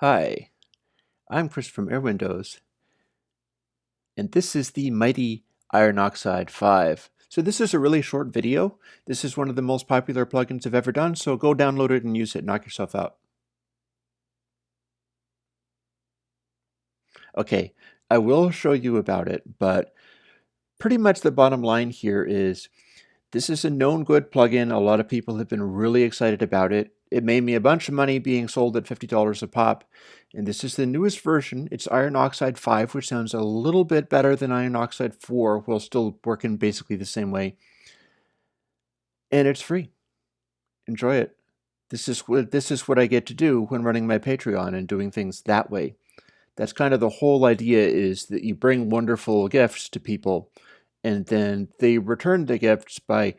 Hi, I'm Chris from airwindows, and this is the mighty Iron Oxide 5. So this is a really short video. This is one of the most popular plugins I've ever done, so go download it and use it. Knock yourself out. Okay, I will show you about it, but pretty much the bottom line here is this is a known good plugin. A lot of people have been really excited about it. It made me a bunch of money being sold at $50 a pop. And this is the newest version. It's Iron Oxide 5, which sounds a little bit better than Iron Oxide 4, while still working basically the same way. And it's free. Enjoy it. This is what I get to do when running my Patreon and doing things that way. That's kind of the whole idea, is that you bring wonderful gifts to people, and then they return the gifts by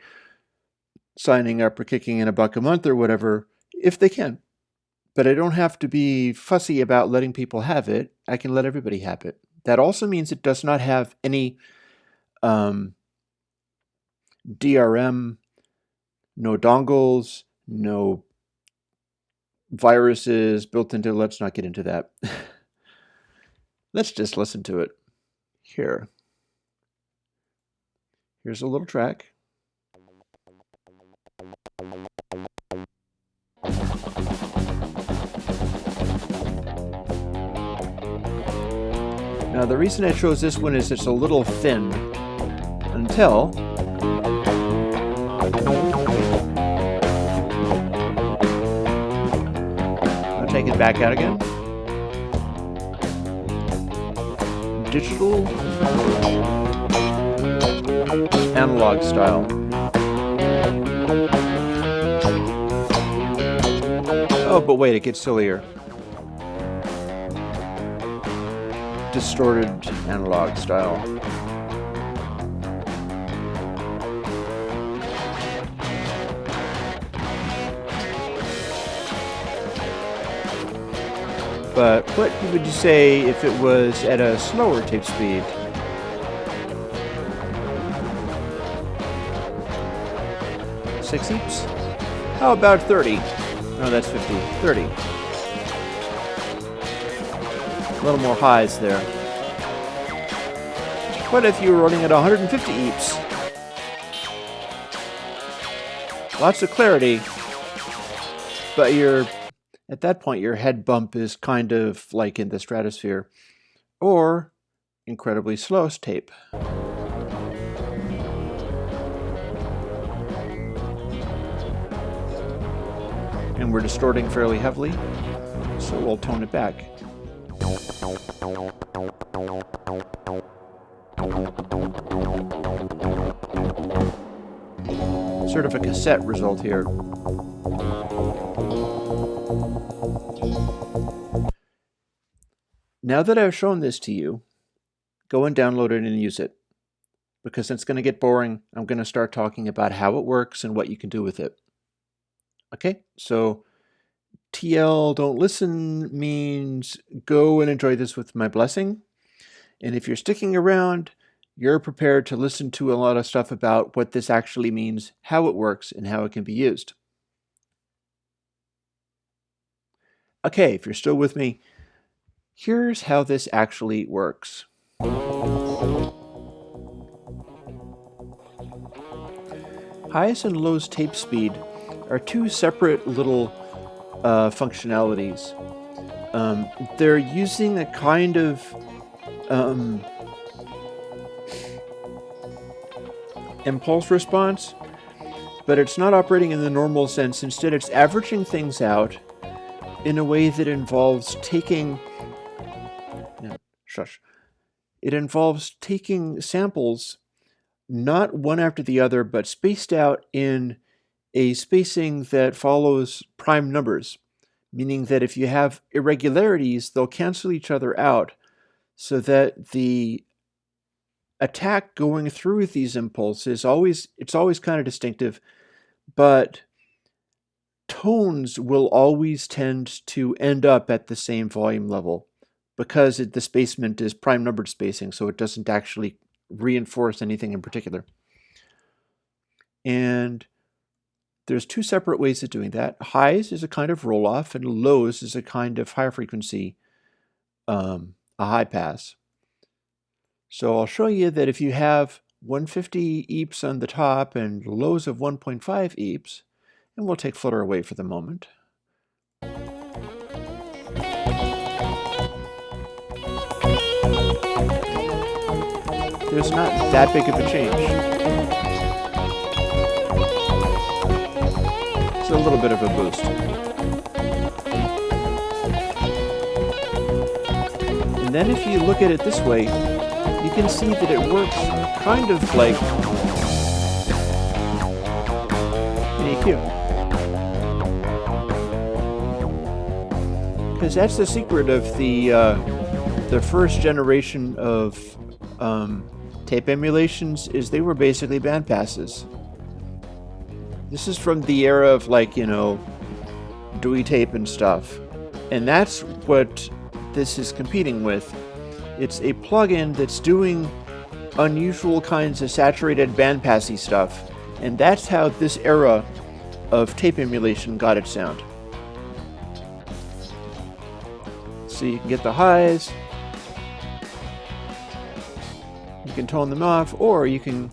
signing up or kicking in $1 a month or whatever, if they can. But I don't have to be fussy about letting people have it. I can let everybody have it. That also means it does not have any DRM, no dongles, no viruses built into it. Let's not get into that. Let's just listen to it. Here's a little track. Now the reason I chose this one is it's a little thin until I'll take it back out again. Digital analog style. Oh, but wait, it gets sillier. Distorted analog style. But what would you say if it was at a slower tape speed? Six eeps? How about 30? No, that's 50. 30. A little more highs there. What if you were running at 150 eeps? Lots of clarity, but at that point your head bump is kind of like in the stratosphere, or incredibly slow tape. And we're distorting fairly heavily, so we'll tone it back. Sort of a cassette result here. Now that I've shown this to you, go and download it and use it. Because it's going to get boring, I'm going to start talking about how it works and what you can do with it. Okay, so TL don't listen means go and enjoy this with my blessing. And if you're sticking around, you're prepared to listen to a lot of stuff about what this actually means, how it works, and how it can be used. Okay, if you're still with me, here's how this actually works. Highs and lows tape speed are two separate little functionalities. They're using a kind of impulse response, but it's not operating in the normal sense. Instead, it's averaging things out in a way that involves taking It involves taking samples, not one after the other, but spaced out in a spacing that follows prime numbers, meaning that if you have irregularities, they'll cancel each other out, so that the attack going through these impulses it's always kind of distinctive, but tones will always tend to end up at the same volume level, because the spacement is prime numbered spacing, so it doesn't actually reinforce anything in particular. And there's two separate ways of doing that. Highs is a kind of roll-off, and lows is a kind of high frequency, a high pass. So I'll show you that if you have 150 EEPs on the top and lows of 1.5 EEPs, and we'll take flutter away for the moment. There's not that big of a change. It's a little bit of a boost. And then if you look at it this way, you can see that it works kind of like an EQ. Because that's the secret of the first generation of tape emulations, is they were basically bandpasses. This is from the era of, like, you know, Dewey tape and stuff. And that's what this is competing with. It's a plugin that's doing unusual kinds of saturated bandpassy stuff. And that's how this era of tape emulation got its sound. So you can get the highs, you can tone them off, or you can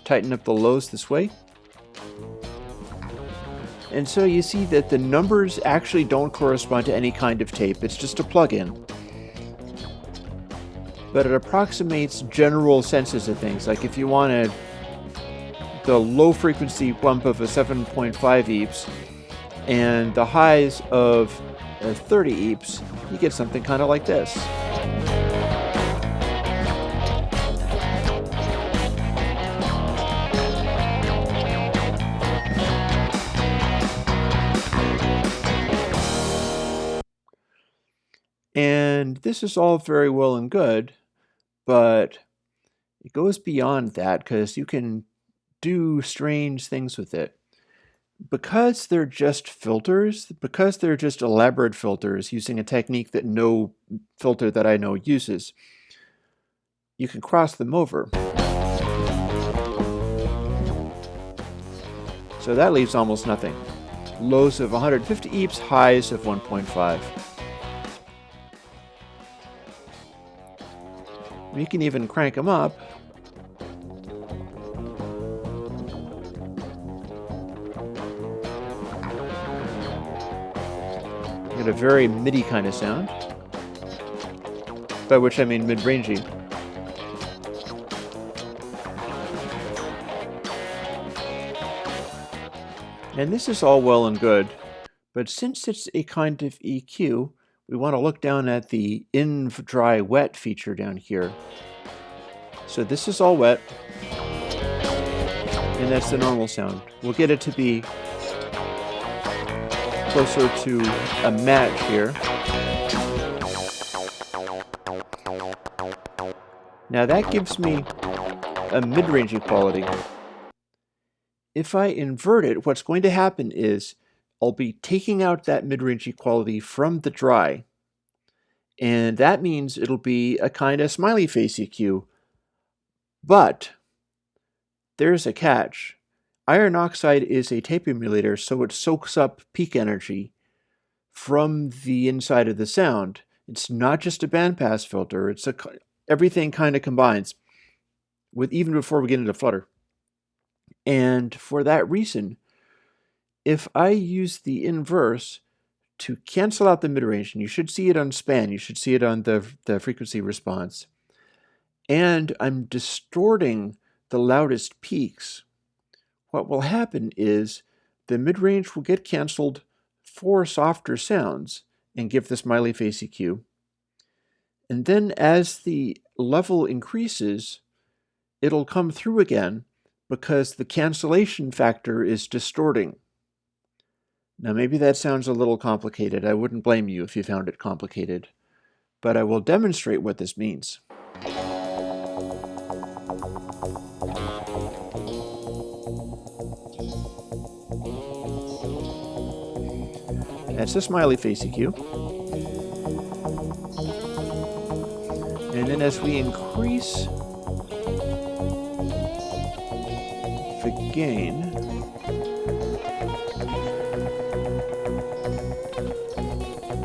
tighten up the lows this way. And so you see that the numbers actually don't correspond to any kind of tape. It's just a plugin. But it approximates general senses of things. Like if you wanted the low frequency bump of a 7.5 EEPs and the highs of 30 EEPs, you get something kind of like this. And this is all very well and good, but it goes beyond that because you can do strange things with it. Because they're just filters, because they're just elaborate filters using a technique that no filter that I know uses, you can cross them over. So that leaves almost nothing. Lows of 150 EEPs, highs of 1.5. You can even crank them up. You get a very MIDI kind of sound, by which I mean mid-rangey. And this is all well and good, but since it's a kind of EQ, we want to look down at the inv dry wet feature down here. So this is all wet, and that's the normal sound. We'll get it to be closer to a match here. Now that gives me a mid-range quality. If I invert it, what's going to happen is I'll be taking out that mid-range equality from the dry, and that means it'll be a kind of smiley face EQ. But there's a catch. Iron oxide is a tape emulator, so it soaks up peak energy from the inside of the sound. It's not just a bandpass filter. It's everything kind of combines, with even before we get into flutter. And for that reason, if I use the inverse to cancel out the mid-range, and you should see it on span, you should see it on the frequency response, and I'm distorting the loudest peaks, what will happen is the mid-range will get canceled for softer sounds and give the smiley face EQ. And then as the level increases, it'll come through again because the cancellation factor is distorting. Now maybe that sounds a little complicated. I wouldn't blame you if you found it complicated, but I will demonstrate what this means. That's a smiley face EQ. And then as we increase gain.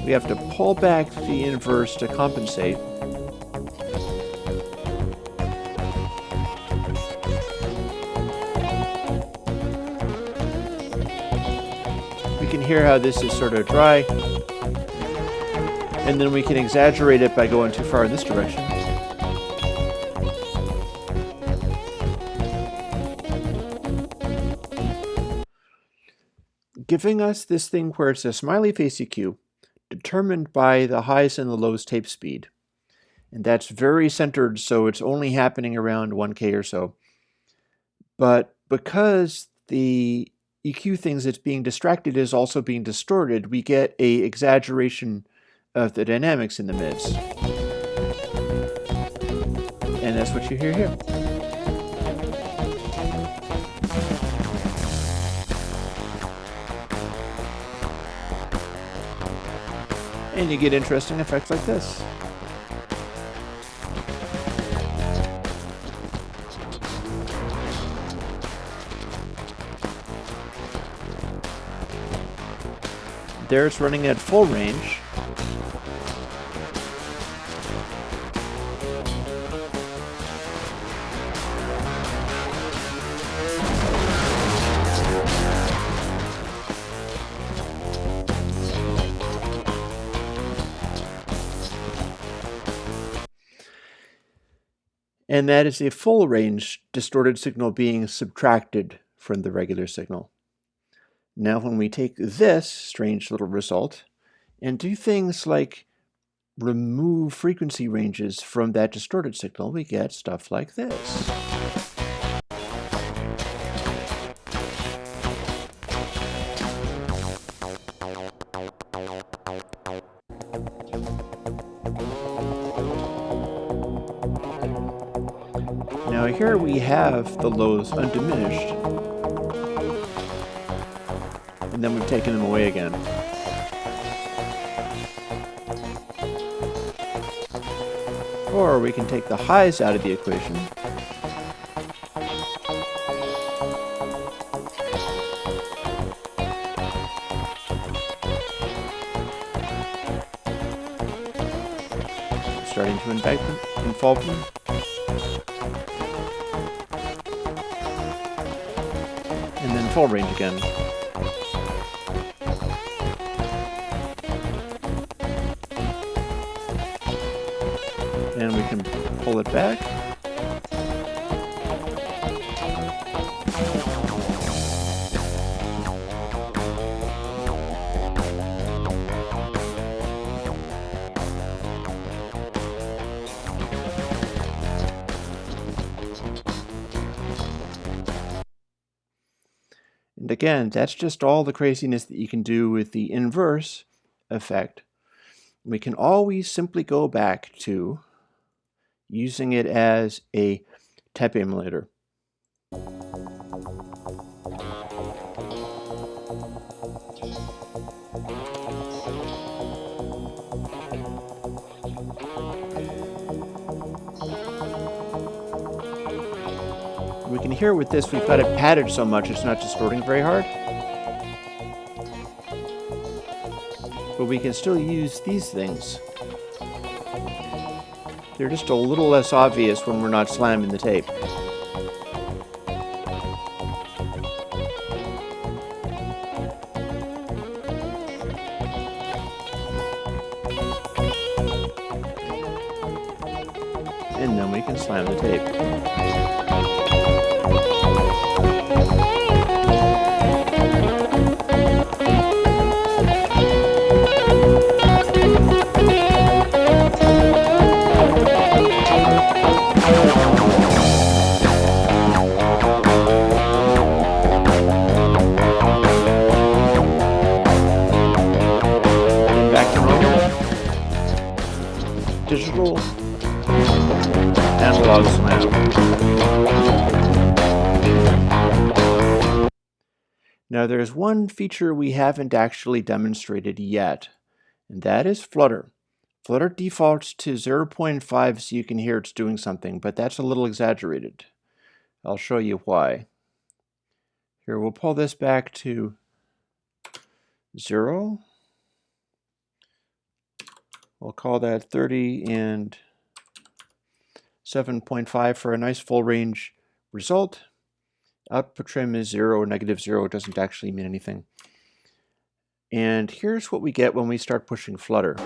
We have to pull back the inverse to compensate. We can hear how this is sort of dry, and then we can exaggerate it by going too far in this direction. Giving us this thing where it's a smiley face EQ, determined by the highs and the lows tape speed. And that's very centered, so it's only happening around 1K or so. But because the EQ things that's being distracted is also being distorted, we get a exaggeration of the dynamics in the mids. And that's what you hear here. And you get interesting effects like this. There it's running at full range. And that is a full range distorted signal being subtracted from the regular signal. Now when we take this strange little result and do things like remove frequency ranges from that distorted signal, we get stuff like this. Now here we have the lows undiminished, and then we've taken them away again. Or we can take the highs out of the equation. Starting to involve them. And then full range again. And we can pull it back. And again, that's just all the craziness that you can do with the inverse effect. We can always simply go back to using it as a tap emulator. We can hear with this, we've got it padded so much it's not distorting very hard. But we can still use these things. They're just a little less obvious when we're not slamming the tape. And then we can slam the tape. Digital analog slam. Now there's one feature we haven't actually demonstrated yet, and that is flutter. Flutter defaults to 0.5 so you can hear it's doing something, but that's a little exaggerated. I'll show you why. Here, we'll pull this back to 0. We'll call that 30 and 7.5 for a nice full range result. Output trim is 0 or -0. It doesn't actually mean anything. And here's what we get when we start pushing Flutter.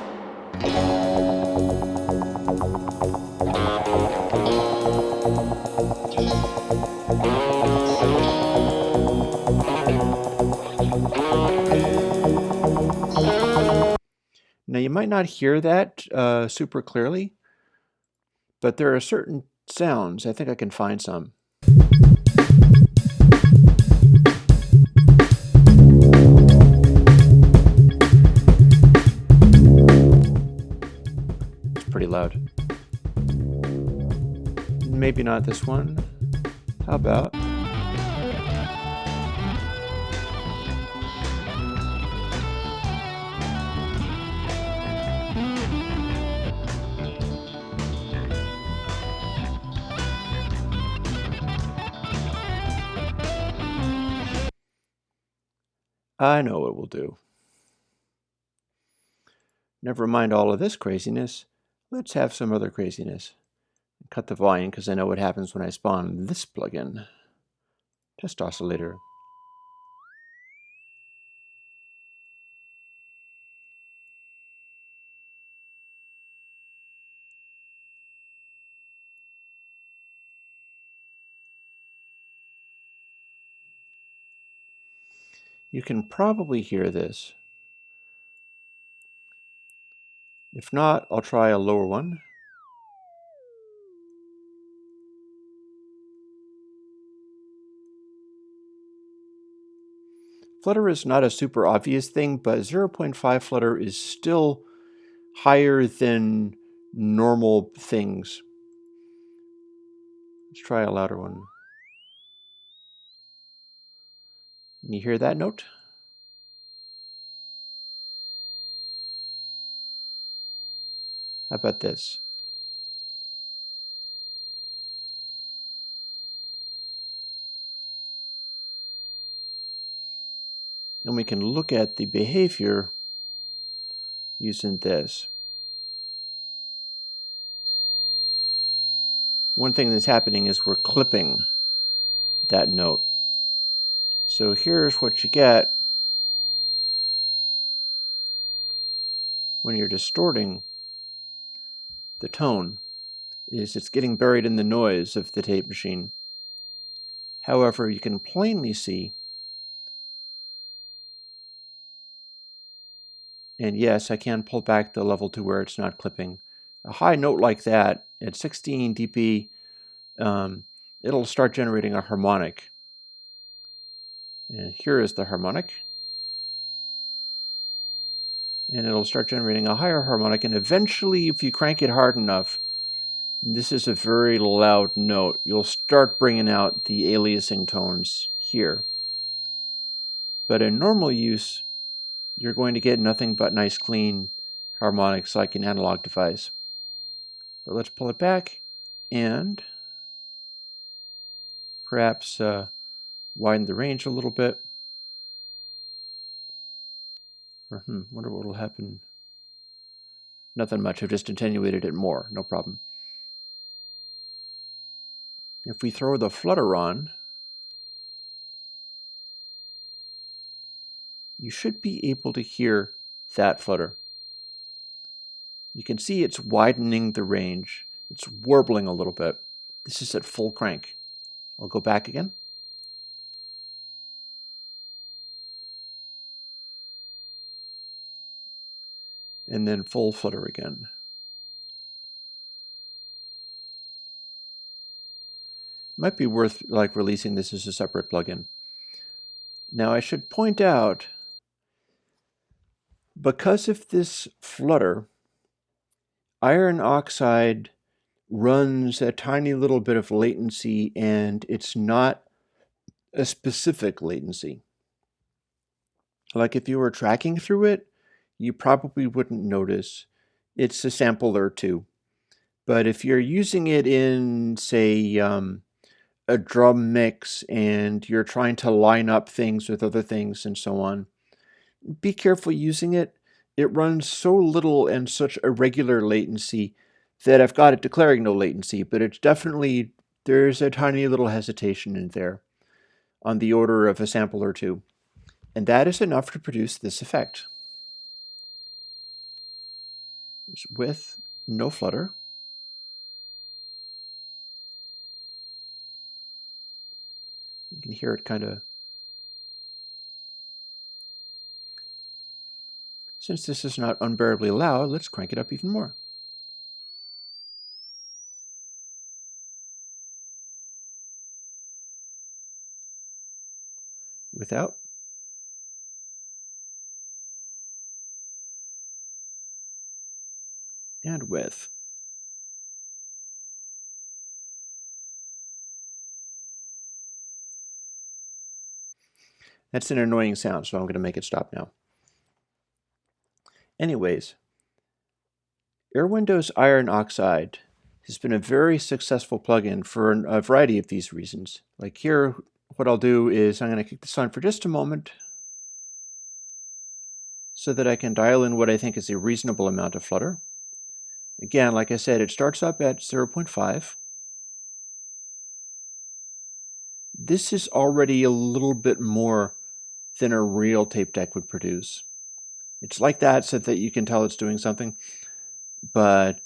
Now you might not hear that super clearly, but there are certain sounds. I think I can find some. It's pretty loud. Maybe not this one. How about? I know what we'll do. Never mind all of this craziness. Let's have some other craziness. Cut the volume because I know what happens when I spawn this plugin. Test oscillator. You can probably hear this. If not, I'll try a lower one. Flutter is not a super obvious thing, but 0.5 flutter is still higher than normal things. Let's try a louder one. Can you hear that note? How about this? And we can look at the behavior using this. One thing that's happening is we're clipping that note. So here's what you get when you're distorting the tone, is it's getting buried in the noise of the tape machine. However, you can plainly see, and yes, I can pull back the level to where it's not clipping. A high note like that at 16 dB, it'll start generating a harmonic. And here is the harmonic. And it'll start generating a higher harmonic, and eventually, if you crank it hard enough, this is a very loud note, you'll start bringing out the aliasing tones here. But in normal use, you're going to get nothing but nice clean harmonics like an analog device. But let's pull it back and perhaps widen the range a little bit. Wonder what will happen. Nothing much, I've just attenuated it more, no problem. If we throw the flutter on, you should be able to hear that flutter. You can see it's widening the range. It's warbling a little bit. This is at full crank. I'll go back again. And then full flutter again. Might be worth releasing this as a separate plugin. Now I should point out, because of this flutter, iron oxide runs a tiny little bit of latency, and it's not a specific latency. Like if you were tracking through it, you probably wouldn't notice. It's a sample or two. But if you're using it in, say, a a drum mix and you're trying to line up things with other things and so on, be careful using it. It runs so little and such irregular latency that I've got it declaring no latency, but it's definitely, there's a tiny little hesitation in there on the order of a sample or two. And that is enough to produce this effect. With no flutter. You can hear it kind of. Since this is not unbearably loud, let's crank it up even more. Without. And with. That's an annoying sound, so I'm going to make it stop now. Anyways, airwindows Iron Oxide has been a very successful plugin for a variety of these reasons. Like here, what I'll do is I'm going to kick this on for just a moment so that I can dial in what I think is a reasonable amount of flutter. Again, like I said, it starts up at 0.5. This is already a little bit more than a real tape deck would produce. It's like that so that you can tell it's doing something, but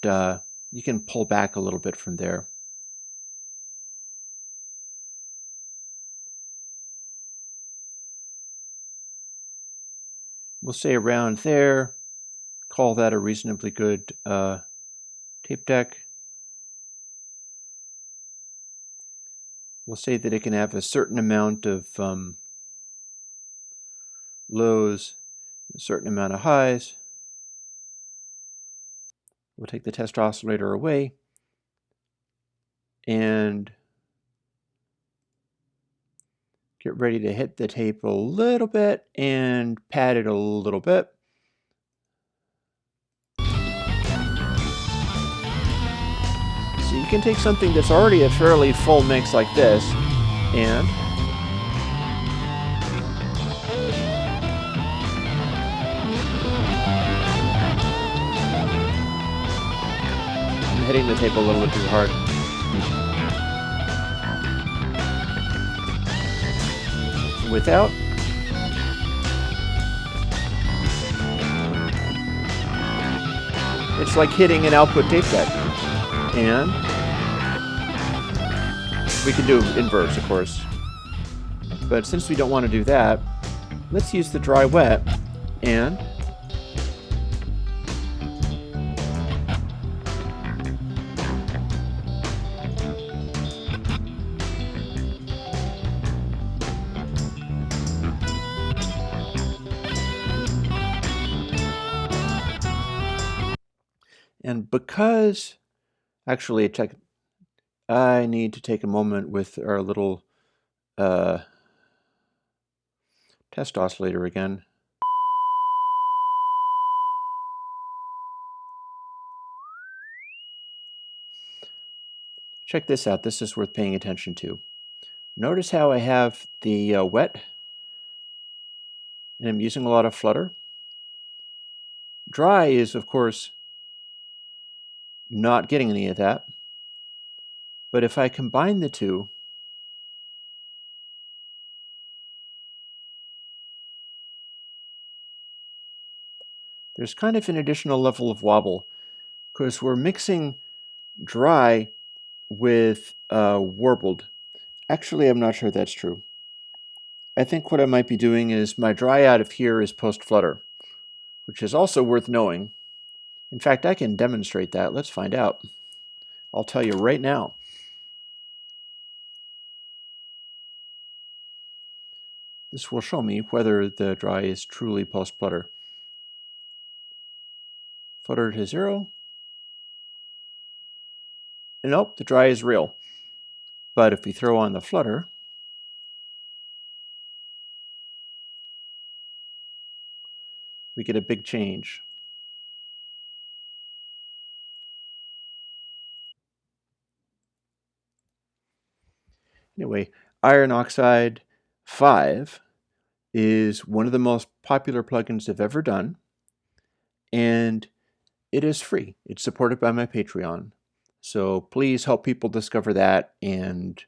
you can pull back a little bit from there. We'll say around there, call that a reasonably good tape deck. We'll say that it can have a certain amount of lows, a certain amount of highs. We'll take the test oscillator away and get ready to hit the tape a little bit and pad it a little bit. So you can take something that's already a fairly full mix like this and I'm hitting the tape a little bit too hard. Without. It's like hitting an output tape deck. And we can do inverse, of course. But since we don't want to do that, let's use the dry wet and because, actually, I need to take a moment with our little test oscillator again. Check this out. This is worth paying attention to. Notice how I have the wet, and I'm using a lot of flutter. Dry is, of course, not getting any of that. But if I combine the two, there's kind of an additional level of wobble because we're mixing dry with warbled. Actually, I'm not sure that's true. I think what I might be doing is my dry out of here is post-flutter, which is also worth knowing. In fact, I can demonstrate that. Let's find out. I'll tell you right now. This will show me whether the dry is truly post-flutter. Flutter to 0. Nope, the dry is real. But if we throw on the flutter, we get a big change. anyway, Iron Oxide 5 is one of the most popular plugins I've ever done, and it is free. It's supported by my Patreon. So please help people discover that, and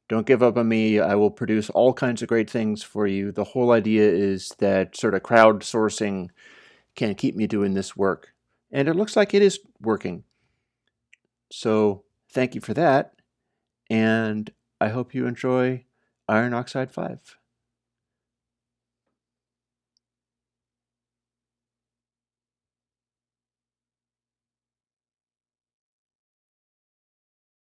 don't give up on me. I will produce all kinds of great things for you. The whole idea is that sort of crowdsourcing can keep me doing this work. And it looks like it is working. So thank you for that, and I hope you enjoy Iron Oxide 5.